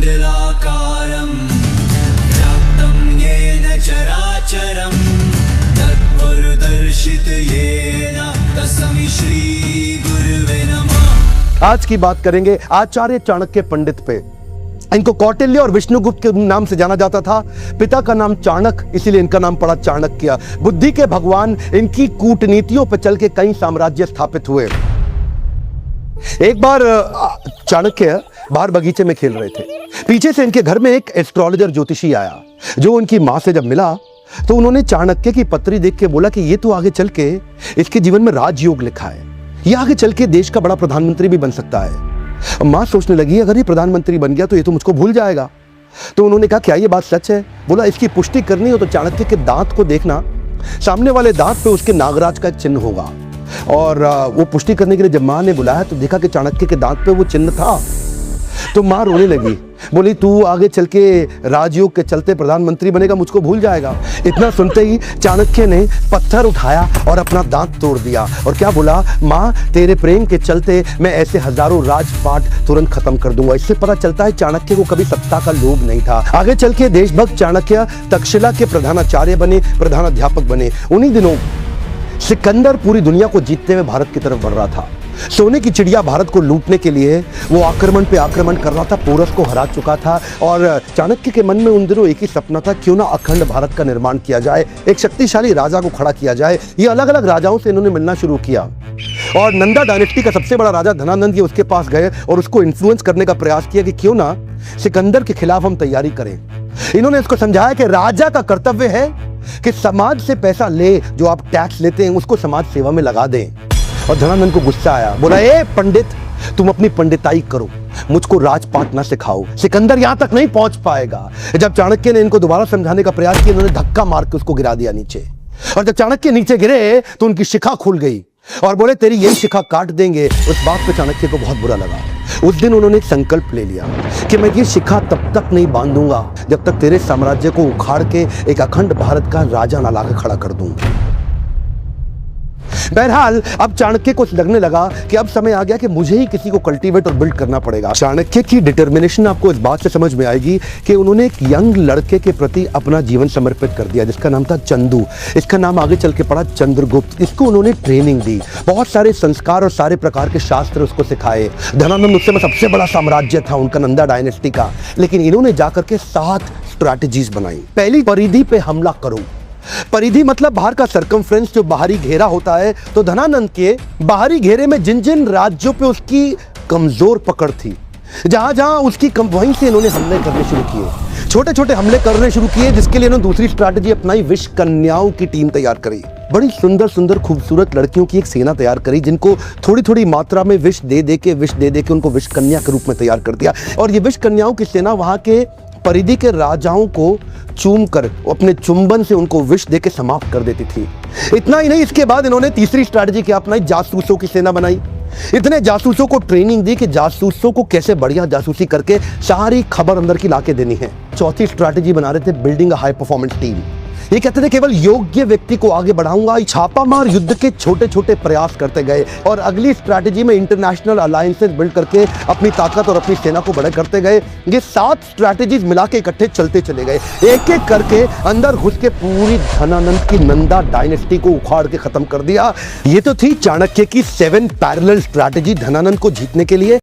मण्डलाकारं व्याप्तं येन चराचरं तत्त्वदर्शितं येन तस्मै श्रीगुरुवे नमः। आज की बात करेंगे आचार्य चाणक्य पंडित पे। इनको कौटिल्य और विष्णुगुप्त के नाम से जाना जाता था। पिता का नाम चाणक्य, इसीलिए इनका नाम पड़ा चाणक्य। बुद्धि के भगवान, इनकी कूटनीतियों पर चल के कई साम्राज्य स्थापित हुए। एक बार चाणक्य बाहर बगीचे में खेल रहे थे। पीछे से इनके घर में एक एस्ट्रोलॉजर ज्योतिषी आया, जो उनकी मां से जब मिला तो उन्होंने चाणक्य की पत्री देख के बोला कि ये तो आगे चल के इसके जीवन में राजयोग लिखा है, ये आगे चल के देश का बड़ा प्रधानमंत्री भी बन सकता है। मां सोचने लगी, अगर ये प्रधानमंत्री बन गया तो ये तो मुझको भूल जाएगा। तो उन्होंने कहा, क्या ये बात सच है? बोला, इसकी पुष्टि करनी हो तो चाणक्य के दांत को देखना, सामने वाले दांत पे उसके नागराज का चिन्ह होगा। और वो पुष्टि करने के लिए जब मां ने बुलाया तो देखा कि चाणक्य के दांत पे वो चिन्ह था। तो मां रोने लगी, बोली, तू आगे चल के राजयोग के चलते प्रधानमंत्री बनेगा, मुझको भूल जाएगा। इतना सुनते ही चाणक्य ने पत्थर उठाया और अपना दांत तोड़ दिया और क्या बोला, मां, तेरे प्रेम के चलते मैं ऐसे हजारों राजपाट तुरंत खत्म कर दूंगा। इससे पता चलता है चाणक्य को कभी सत्ता का लोभ नहीं था। आगे चल के देशभक्त चाणक्य तक्षशिला के प्रधानाचार्य बने, प्रधानाध्यापक बने। उन्हीं दिनों सिकंदर पूरी दुनिया को जीतते हुए भारत की तरफ बढ़ रहा था। सोने की चिड़िया भारत को लूटने के लिए वो आक्रमण पे आक्रमण कर रहा था, पोरस को हरा चुका था। और चाणक्य के मन में उन दिनों एक ही सपना था, क्यों ना अखंड भारत का निर्माण किया जाए, एक शक्तिशाली राजा को खड़ा किया जाए। ये अलग अलग राजाओं से इन्होंने मिलना शुरू किया और नंदा डायनेस्टी का सबसे बड़ा राजा धनानंद, ये उसके पास गए और उसको इन्फ्लुएंस करने का प्रयास किया कि क्यों ना सिकंदर के खिलाफ हम तैयारी करें। इन्होंने इसको समझाया कि राजा का कर्तव्य है कि समाज से पैसा ले, जो आप टैक्स लेते हैं उसको समाज सेवा में लगा दें। और धनानंद को गुस्सा आया, बोला, ए पंडित, तुम अपनी पंडिताई करो, मुझको राजपाट ना सिखाओ, सिकंदर यहां तक नहीं पहुंच पाएगा। जब चाणक्य ने इनको दोबारा समझाने का प्रयास किया, इन्होंने धक्का मार के उसको गिरा दिया नीचे। और जब चाणक्य नीचे गिरे तो उनकी शिखा खुल गई और बोले, तेरी यही शिखा काट देंगे। उस बात पे चाणक्य को बहुत बुरा लगा। उस दिन उन्होंने एक संकल्प ले लिया कि मैं ये शिखा तब तक नहीं बांधूंगा जब तक तेरे साम्राज्य को उखाड़ के एक अखंड भारत का राजा ना लाकर खड़ा कर दूं। बहरहाल अब चाणक्य को लगने लगा कि अब समय आ गया कि मुझे ही किसी को कल्टीवेट और बिल्ड करना पड़ेगा। चाणक्य की डिटर्मिनेशन आपको इस बात से समझ में आएगी कि उन्होंने एक यंग लड़के के प्रति अपना जीवन समर्पित कर दिया, जिसका नाम था चंदू। इसका नाम आगे चल के पड़ा चंद्रगुप्त। इसको उन्होंने ट्रेनिंग दी, बहुत सारे संस्कार और सारे प्रकार के शास्त्र उसको सिखाए। धनानंद उस समय सबसे बड़ा साम्राज्य था उनका, नंदा डायनेस्टी का। लेकिन इन्होंने जाकर के 7 स्ट्रैटेजीज बनाई। पहली, परिधि पे हमला करो। परिधि मतलब बाहर का सर्कमफ्रेंस, जो बाहरी घेरा होता है। तो धनानंद के बाहरी घेरे में जिन जिन राज्यों पे उसकी कमजोर पकड़ थी, जहां जहां उसकी वहीं से इन्होंने हमले करने शुरू किए, छोटे छोटे हमले करने शुरू किए, जिसके लिए इन्होंने दूसरी स्ट्रैटेजी अपनाई, विष कन्याओं की टीम तैयार करी। बड़ी सुंदर सुंदर खूबसूरत लड़कियों की एक सेना तैयार करी, जिनको थोड़ी थोड़ी मात्रा में विष दे दे के उनको विष कन्या के रूप में तैयार कर दिया। और ये विष कन्याओं की सेना वहां के परिधि के राजाओं को चूम कर अपने चुंबन से उनको विष देके समाप्त कर देती थी। इतना ही नहीं, इसके बाद इन्होंने तीसरी स्ट्रैटेजी क्या अपनाई, जासूसों की सेना बनाई। इतने जासूसों को ट्रेनिंग दी कि जासूसों को कैसे बढ़िया जासूसी करके सारी खबर अंदर की लाके देनी है। चौथी स्ट्रैटेजी बना रहे थे, building a high performance team. ये कहते थे केवल योग्य व्यक्ति को आगे बढ़ाऊंगा। छापामार युद्ध के छोटे छोटे प्रयास करते गए और अगली स्ट्रैटेजी में इंटरनेशनल अलायंसेस बिल्ड करके अपनी ताकत और अपनी सेना को बड़े करते गए। ये 7 स्ट्रैटेजीज मिला के इकट्ठे चलते चले गए, एक एक करके अंदर घुस के पूरी धनानंद की नंदा डायनेस्टी को उखाड़ के खत्म कर दिया। ये तो थी चाणक्य की 7 पैरेलल स्ट्रैटेजी धनानंद को जीतने के लिए।